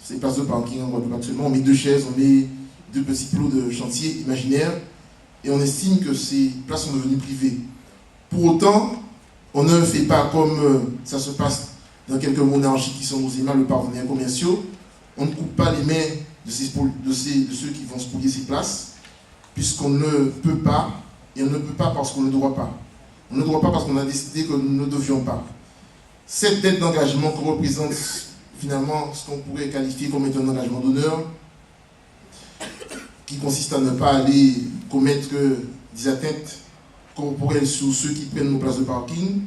ces places de parking en Guadeloupe actuellement, on met 2 chaises, on met 2 petits plots de chantier imaginaires, et on estime que ces places sont devenues privées. Pour autant, on ne fait pas comme ça se passe dans quelques monarchies qui sont nos aimables partenaires commerciaux. On ne coupe pas les mains de ceux qui vont spolier ces places, puisqu'on ne peut pas, et on ne peut pas parce qu'on ne doit pas. On ne doit pas parce qu'on a décidé que nous ne devions pas. Cette dette d'engagement que représente finalement ce qu'on pourrait qualifier comme étant un engagement d'honneur, qui consiste à ne pas aller commettre des atteintes corporelles sur ceux qui prennent nos places de parking,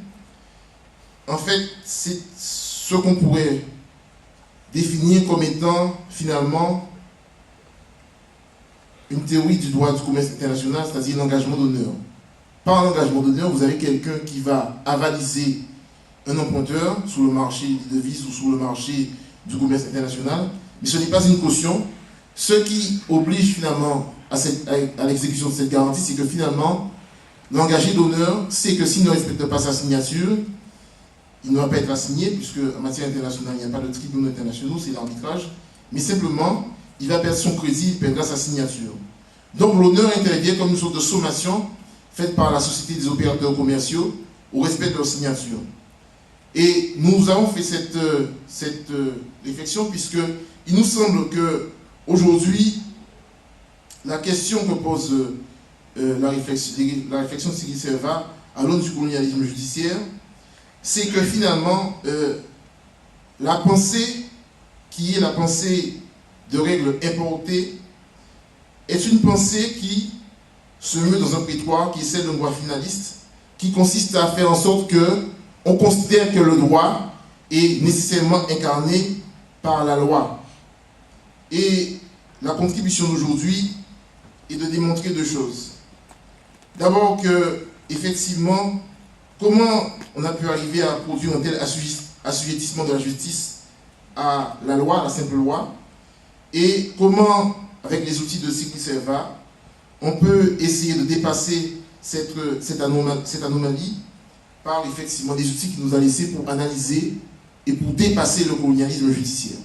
en fait, c'est ce qu'on pourrait définir comme étant finalement une théorie du droit du commerce international, c'est-à-dire l'engagement d'honneur. Par l'engagement d'honneur, vous avez quelqu'un qui va avaliser un emprunteur sur le marché des devises ou sur le marché du commerce international, mais ce n'est pas une caution. Ce qui oblige finalement à l'exécution de cette garantie, c'est que finalement, l'engagé d'honneur sait que s'il ne respecte pas sa signature, il ne va pas être assigné, puisque en matière internationale, il n'y a pas de tribunaux internationaux, c'est l'arbitrage, mais simplement, il va perdre son crédit, il perdra sa signature. Donc l'honneur intervient comme une sorte de sommation faite par la Société des opérateurs commerciaux au respect de leur signature. Et nous avons fait cette réflexion, puisqu'il nous semble que aujourd'hui, la question que pose la réflexion de Sigrid Servat à l'aune du colonialisme judiciaire, c'est que finalement, la pensée qui est la pensée de règles importées est une pensée qui se meut dans un prétoire qui est celle d'un droit finaliste, qui consiste à faire en sorte qu'on considère que le droit est nécessairement incarné par la loi. Et la contribution d'aujourd'hui est de démontrer 2 choses. D'abord que, effectivement, comment on a pu arriver à produire un tel assujettissement de la justice à la loi, à la simple loi, et comment, avec les outils de Sigrid Servat, on peut essayer de dépasser cette anomalie par effectivement des outils qu'il nous a laissés pour analyser et pour dépasser le colonialisme judiciaire.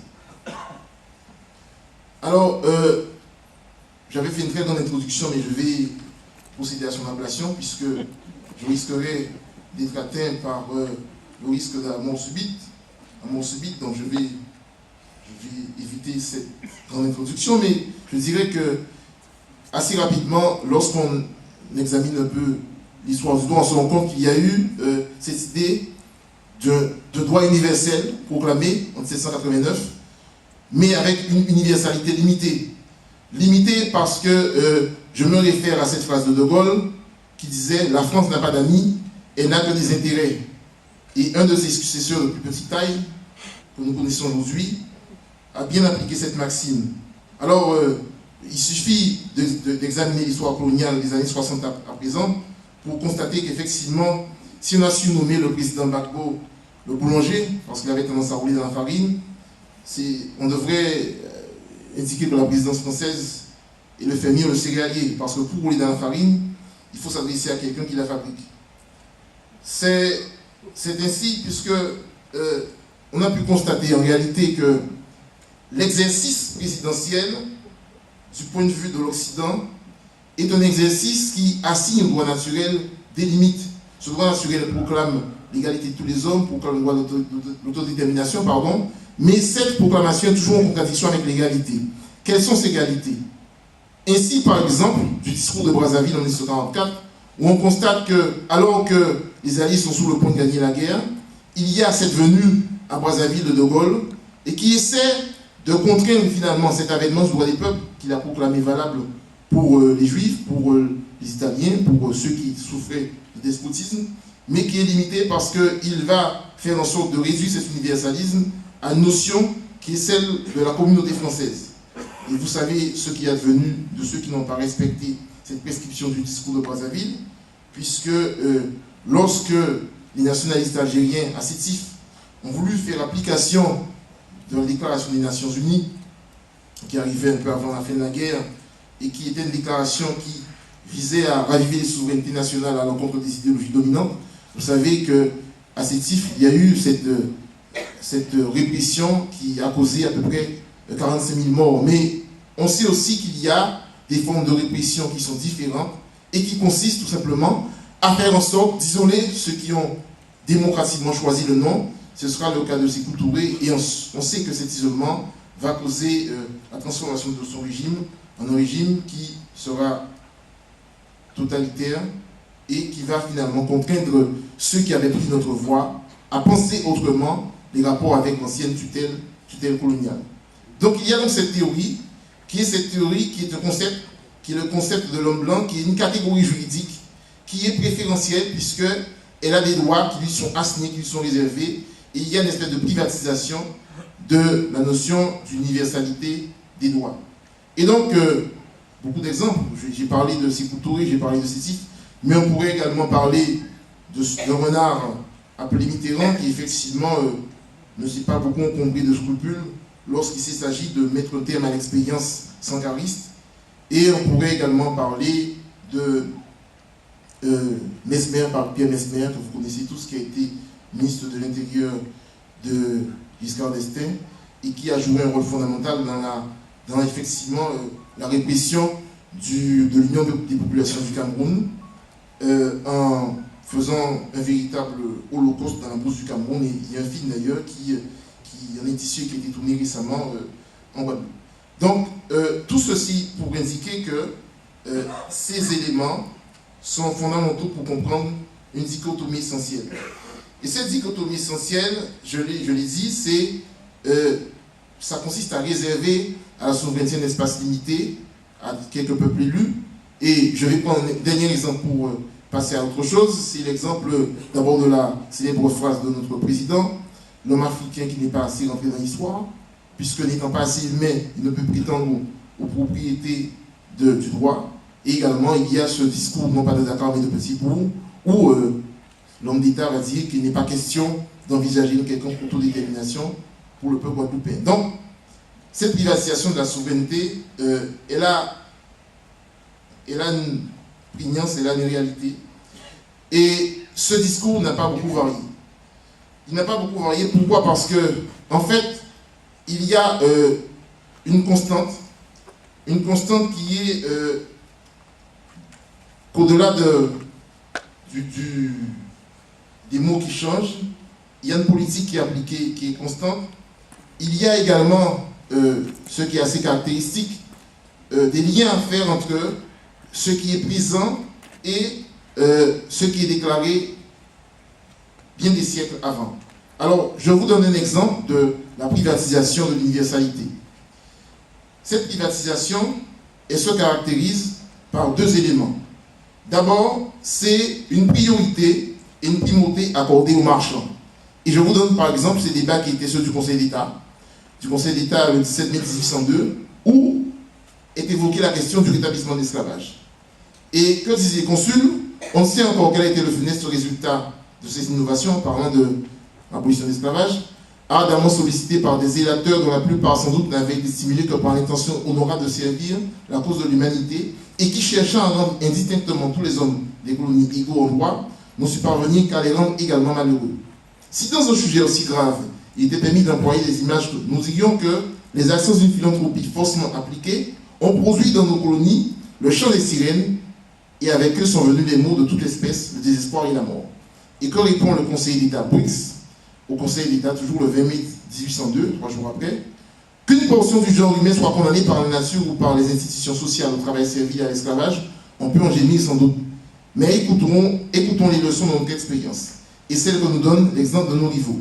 Alors, j'avais fait une très grande introduction, mais je vais procéder à son ablation, puisque je risquerais d'être atteint par le risque d'un mort subite, donc je vais éviter cette grande introduction, mais je dirais que assez rapidement, lorsqu'on examine un peu l'histoire du droit, on se rend compte qu'il y a eu cette idée de droit universel proclamé en 1789, mais avec une universalité limitée. Limitée parce que je me réfère à cette phrase de De Gaulle qui disait « La France n'a pas d'amis, elle n'a que des intérêts ». Et un de ses successeurs de plus petite taille, que nous connaissons aujourd'hui, a bien appliqué cette maxime. Alors, il suffit d'examiner l'histoire coloniale des années 60 à présent pour constater qu'effectivement, si on a su nommer le président Gbagbo le boulanger, parce qu'il avait tendance à rouler dans la farine, on devrait indiquer que la présidence française et le fermier le céréalier, parce que pour rouler dans la farine, il faut s'adresser à quelqu'un qui la fabrique. C'est ainsi, puisque on a pu constater en réalité que l'exercice présidentiel, du point de vue de l'Occident, est un exercice qui assigne au droit naturel des limites. Ce droit naturel proclame l'égalité de tous les hommes, proclame le droit l'autodétermination, mais cette proclamation est toujours en contradiction avec l'égalité. Quelles sont ces égalités? Ainsi, par exemple, du discours de Brazzaville en 1944, où on constate que, alors que les Alliés sont sur le point de gagner la guerre, il y a cette venue à Brazzaville de De Gaulle, et qui essaie de contraindre finalement cet avènement du droit des peuples, qu'il a proclamé valable pour les Juifs, pour les Italiens, pour ceux qui souffraient du despotisme, mais qui est limité parce qu'il va faire en sorte de réduire cet universalisme à une notion qui est celle de la communauté française. Et vous savez ce qui est advenu de ceux qui n'ont pas respecté cette prescription du discours de Brazzaville, puisque lorsque les nationalistes algériens assétifs ont voulu faire application de la Déclaration des Nations Unies, qui arrivait un peu avant la fin de la guerre, et qui était une déclaration qui visait à raviver les souverainetés nationales à l'encontre des idéologies dominantes, vous savez qu'à Sétif, il y a eu cette répression qui a causé à peu près 45 000 morts, mais on sait aussi qu'il y a des formes de répression qui sont différentes et qui consistent tout simplement à faire en sorte d'isoler ceux qui ont démocratiquement choisi le nom. Ce sera le cas de Sékou Touré, et on sait que cet isolement va causer la transformation de son régime en un régime qui sera totalitaire et qui va finalement contraindre ceux qui avaient pris notre voie à penser autrement les rapports avec l'ancienne tutelle coloniale. Donc il y a donc cette théorie qui est le concept de l'homme blanc, qui est une catégorie juridique qui est préférentielle puisqu'elle a des droits qui lui sont assignés, qui lui sont réservés, et il y a une espèce de privatisation de la notion d'universalité des droits. Et donc, beaucoup d'exemples, j'ai parlé de Sékou Touré, j'ai parlé de Sétif, mais on pourrait également parler d'un renard appelé Mitterrand qui effectivement ne s'est pas beaucoup encombré de scrupules lorsqu'il s'agit de mettre un terme à l'expérience sankariste. Et on pourrait également parler de Mesmer, par Pierre Mesmer, que vous connaissez tous, qui a été ministre de l'Intérieur de Giscard d'Estaing et qui a joué un rôle fondamental dans effectivement la répression de l'Union des populations du Cameroun en faisant un véritable holocauste dans la brousse du Cameroun. Et il y a un film d'ailleurs qui en est issu et qui a été tourné récemment en Guadeloupe. Donc, tout ceci pour indiquer que ces éléments sont fondamentaux pour comprendre une dichotomie essentielle. Et cette dichotomie essentielle, je l'ai dit, ça consiste à réserver à la souveraineté un espace limité, à quelques peuples élus. Et je vais prendre un dernier exemple pour passer à autre chose. C'est l'exemple d'abord de la célèbre phrase de notre président: l'homme africain qui n'est pas assez rentré dans l'histoire, puisque n'étant pas assez humain, il ne peut prétendre aux propriétés du droit. Et également, il y a ce discours, non pas de Dakar, mais de Petit-Bourg, où l'homme d'État va dire qu'il n'est pas question d'envisager une quelconque autodétermination pour le peuple guadeloupéen. Donc, cette privatisation de la souveraineté, elle a une prégnance, elle a une réalité. Et ce discours n'a pas beaucoup varié. Il n'a pas beaucoup varié. Pourquoi? Parce que, en fait, il y a une constante qui est qu'au-delà des mots qui changent, il y a une politique qui est appliquée, qui est constante. Il y a également, ce qui est assez caractéristique, des liens à faire entre ce qui est présent et ce qui est déclaré bien des siècles avant. Alors, je vous donne un exemple de la privatisation de l'universalité. Cette privatisation, elle se caractérise par deux éléments. D'abord, c'est une priorité et une primauté accordée aux marchands. Et je vous donne par exemple ces débats qui étaient ceux du Conseil d'État le 17 mai 1802, où est évoquée la question du rétablissement de l'esclavage. Et que disaient les consuls? On sait encore quel a été le funeste résultat de ces innovations, en parlant de l'abolition de l'esclavage, ardemment sollicité par des zélateurs dont la plupart sans doute n'avaient été stimulés que par l'intention honorable de servir la cause de l'humanité, et qui, cherchant à rendre indistinctement tous les hommes des colonies égaux en droit, n'ont su parvenir qu'à les rendre également malheureux. Si dans un sujet aussi grave, il était permis d'employer des images, nous dirions que les actions d'une philanthropie faussement appliquées ont produit dans nos colonies le chant des sirènes, et avec eux sont venus les maux de toute espèce, le désespoir et la mort. Et que répond le Conseil d'État Brix au Conseil d'État, toujours le 20 mai 1802, 3 jours après? Qu'une portion du genre humain soit condamnée par la nature ou par les institutions sociales au travail servi à l'esclavage, on peut en gémir sans doute. Mais écoutons les leçons de notre expérience, et celles que nous donne l'exemple de nos rivaux.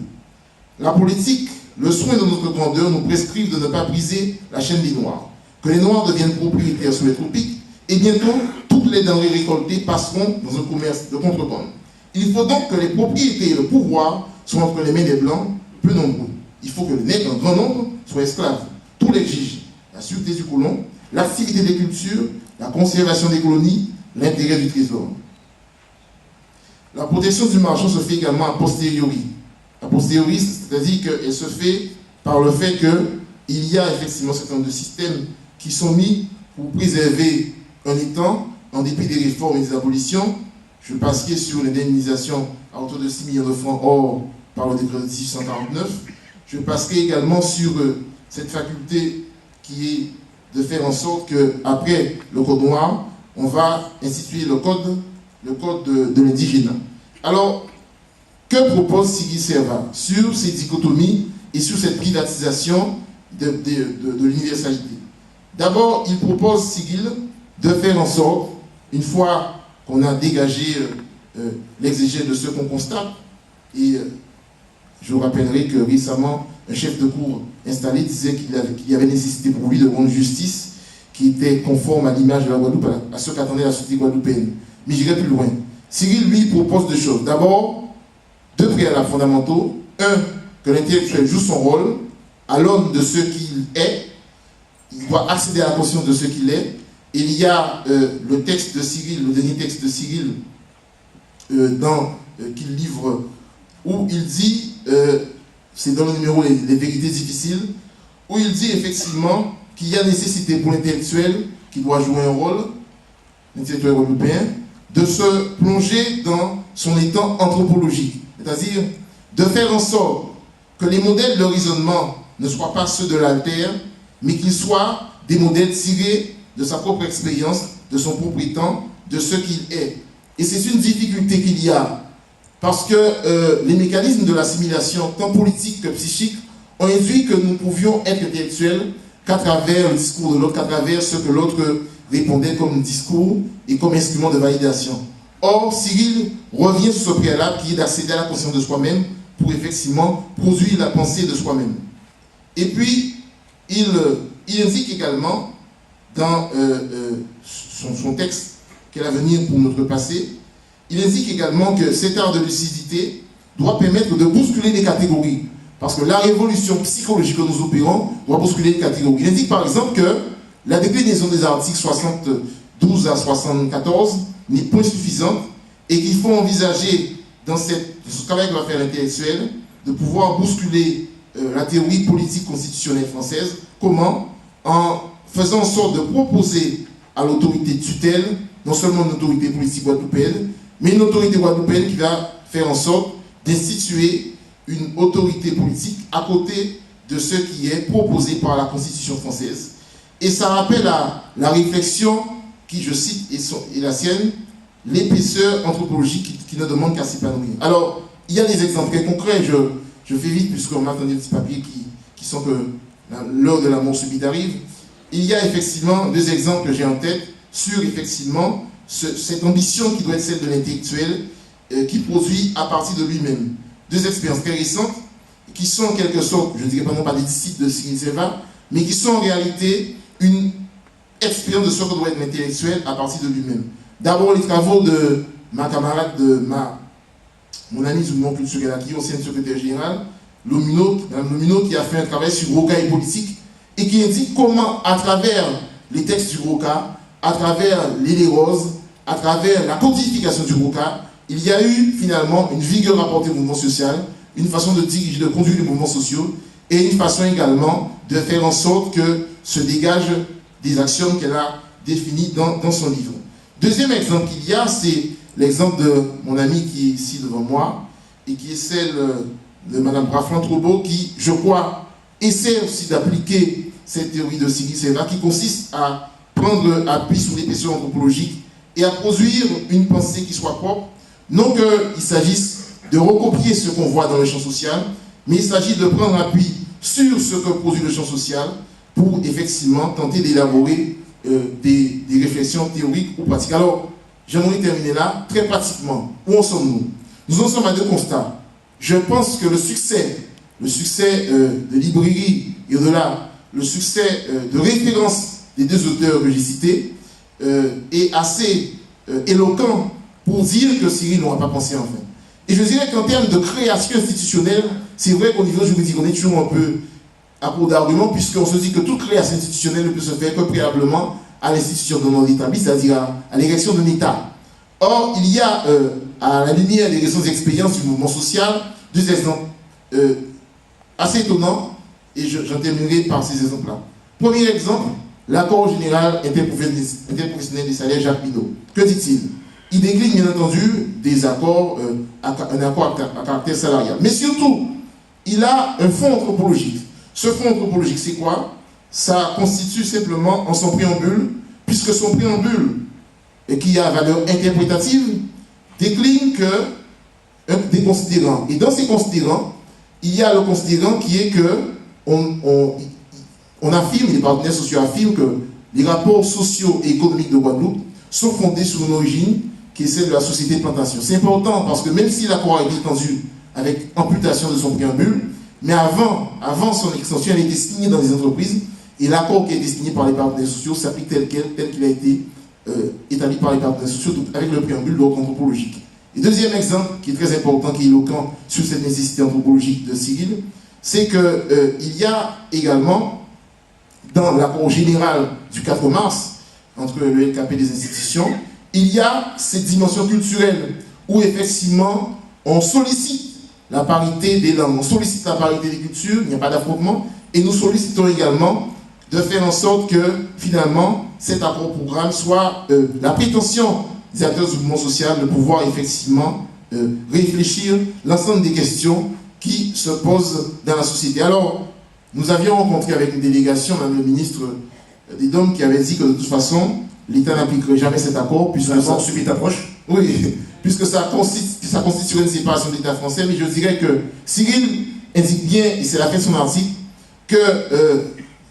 La politique, le soin de notre grandeur nous prescrivent de ne pas briser la chaîne des Noirs, que les Noirs deviennent propriétaires sur les tropiques, et bientôt, toutes les denrées récoltées passeront dans un commerce de contrebande. Il faut donc que les propriétés et le pouvoir soient entre les mains des Blancs, peu nombreux. Il faut que les nègres, en grand nombre, soient esclaves. Tout l'exige. La sûreté du colon, l'activité des cultures, la conservation des colonies, l'intérêt du trésor. La protection du marchand se fait également a posteriori. A posteriori, c'est-à-dire qu'elle se fait par le fait qu'il y a effectivement un certain nombre de systèmes qui sont mis pour préserver un étang, en dépit des réformes et des abolitions. Je passerai sur l'indemnisation à hauteur de 6 millions de francs or par le décret de 1849. Je passerai également sur cette faculté qui est de faire en sorte qu'après le code noir, on va instituer le code de l'indigénat. Alors, que propose Cyril Servat sur ces dichotomies et sur cette privatisation de l'universalité? D'abord, il propose, Cyril, de faire en sorte, une fois qu'on a dégagé l'exégèse de ce qu'on constate, et je vous rappellerai que récemment, un chef de cour installé disait qu'il y avait nécessité pour lui de rendre justice qui était conforme à l'image de la Guadeloupe, à ce qu'attendait la société guadeloupéenne. Mais j'irai plus loin. Cyril, lui, propose deux choses. D'abord, deux préalables fondamentaux. Un, que l'intellectuel joue son rôle à l'aune de ce qu'il est. Il doit accéder à la conscience de ce qu'il est. Et il y a le texte de Cyril, le dernier texte de Cyril, qu'il livre, où il dit, c'est dans le numéro les vérités difficiles, où il dit effectivement qu'il y a nécessité pour l'intellectuel qui doit jouer un rôle, l'intellectuel européen, de se plonger dans son étang anthropologique, c'est-à-dire de faire en sorte que les modèles de raisonnement ne soient pas ceux de l'altère, mais qu'ils soient des modèles tirés de sa propre expérience, de son propre temps, de ce qu'il est. Et c'est une difficulté qu'il y a, parce que les mécanismes de l'assimilation, tant politique que psychique, ont induit que nous pouvions être intellectuels qu'à travers le discours de l'autre, qu'à travers ce que l'autre répondait comme discours et comme instrument de validation. Or, Cyril revient sur ce préalable qui est d'accéder à la conscience de soi-même pour effectivement produire la pensée de soi-même. Et puis, il indique également dans son texte, quel avenir pour notre passé, il indique également que cet art de lucidité doit permettre de bousculer les catégories. Parce que la révolution psychologique que nous opérons doit bousculer les catégories. Il indique par exemple que la déclinaison des articles 72 à 74 n'est point suffisante et qu'il faut envisager dans ce travail que va faire l'intellectuel de pouvoir bousculer la théorie politique constitutionnelle française. Comment? En faisant en sorte de proposer à l'autorité de tutelle, non seulement une autorité politique guadeloupéenne, mais une autorité guadeloupéenne qui va faire en sorte d'instituer une autorité politique à côté de ce qui est proposé par la Constitution française. Et ça rappelle la réflexion qui, je cite, est la sienne, l'épaisseur anthropologique qui ne demande qu'à s'épanouir. Alors, il y a des exemples très concrets, je fais vite puisqu'on m'a attendu des petits papiers qui sont que l'heure de la mort subite arrive. Il y a effectivement deux exemples que j'ai en tête sur effectivement cette ambition qui doit être celle de l'intellectuel qui produit à partir de lui-même. Deux expériences très récentes qui sont en quelque sorte, je ne dirais pas non pas des disciples de Cyril Servat, mais qui sont en réalité une expérience de ce que doit être l'intellectuel à partir de lui-même. D'abord les travaux de ma camarade, mon ami du mouvement culturel acquis, ancienne secrétaire générale, Mme Lomino, qui a fait un travail sur Roca et politique, et qui indique comment, à travers les textes du Roca, à travers les roses, à travers la codification du Roca, il y a eu finalement une vigueur apportée au mouvement social, une façon de diriger, de conduire les mouvements sociaux, et une façon également de faire en sorte que se dégagent des actions qu'elle a définies dans son livre. Deuxième exemple qu'il y a, c'est l'exemple de mon ami qui est ici devant moi, et qui est celle de Mme Braflan-Trobo, qui, je crois, essaie aussi d'appliquer cette théorie de Cyril Servat, qui consiste à prendre appui sur l'épaisseur anthropologique et à produire une pensée qui soit propre. Non qu'il s'agisse de recopier ce qu'on voit dans le champ social, mais il s'agit de prendre appui sur ce que produit le champ social pour effectivement tenter d'élaborer des réflexions théoriques ou pratiques. Alors, j'aimerais terminer là, très pratiquement. Où en sommes-nous? Nous en sommes à deux constats. Je pense que le succès de librairie et au-delà, le succès de référence des deux auteurs que j'ai cités est assez éloquent pour dire que Cyril n'aura pas pensé enfin. Et je dirais qu'en termes de création institutionnelle, c'est vrai qu'au niveau juridique, on est toujours un peu à court d'arguments, puisqu'on se dit que toute création institutionnelle ne peut se faire que préalablement à l'institution d'un ordre établi, c'est-à-dire à l'érection d'un État. Or, il y a, à la lumière des récentes expériences du mouvement social, deux exemples assez étonnants, et j'en terminerai par ces exemples-là. Premier exemple, l'accord général interprofessionnel des salaires Jacques Bidault. Que dit-il? Il décline bien entendu des accords, un accord à caractère salarial. Mais surtout, il a un fond anthropologique Ce fonds anthropologique, c'est quoi? Ça constitue simplement en son préambule, puisque son préambule, qui a valeur interprétative, décline que des considérants. Et dans ces considérants, il y a le considérant qui est que on affirme, les partenaires sociaux affirment que les rapports sociaux et économiques de Guadeloupe sont fondés sur une origine qui est celle de la société de plantation. C'est important parce que même si l'accord a été étendu avec amputation de son préambule, mais avant son extension, elle a été signée dans les entreprises et l'accord qui a été signé par les partenaires sociaux s'applique tel qu'il a été établi par les partenaires sociaux avec le préambule d'ordre anthropologique. Et deuxième exemple qui est très important, qui est éloquent sur cette nécessité anthropologique de Cyril, c'est qu'il y a également dans l'accord général du 4 mars entre le LKP et les institutions, il y a cette dimension culturelle où effectivement on sollicite la parité des langues, on sollicite la parité des cultures, il n'y a pas d'affrontement, et nous sollicitons également de faire en sorte que finalement cet accord-programme soit la prétention des acteurs du mouvement social de pouvoir effectivement réfléchir l'ensemble des questions qui se posent dans la société. Alors, nous avions rencontré avec une délégation, même le ministre des Dômes, qui avait dit que de toute façon, l'État n'appliquerait jamais cet accord, puisque ça subit approche. Oui, puisque ça constituerait une séparation de l'État français, mais je dirais que Cyril indique bien, et c'est la fin de son article, que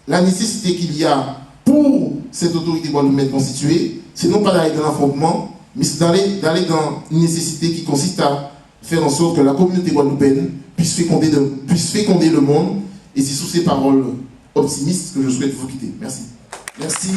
la nécessité qu'il y a pour cette autorité guadeloupéenne constituée, c'est non pas d'aller dans l'affrontement, mais c'est d'aller dans une nécessité qui consiste à faire en sorte que la communauté guadeloupéenne puisse féconder le monde. Et c'est sous ces paroles optimistes que je souhaite vous quitter. Merci. Merci.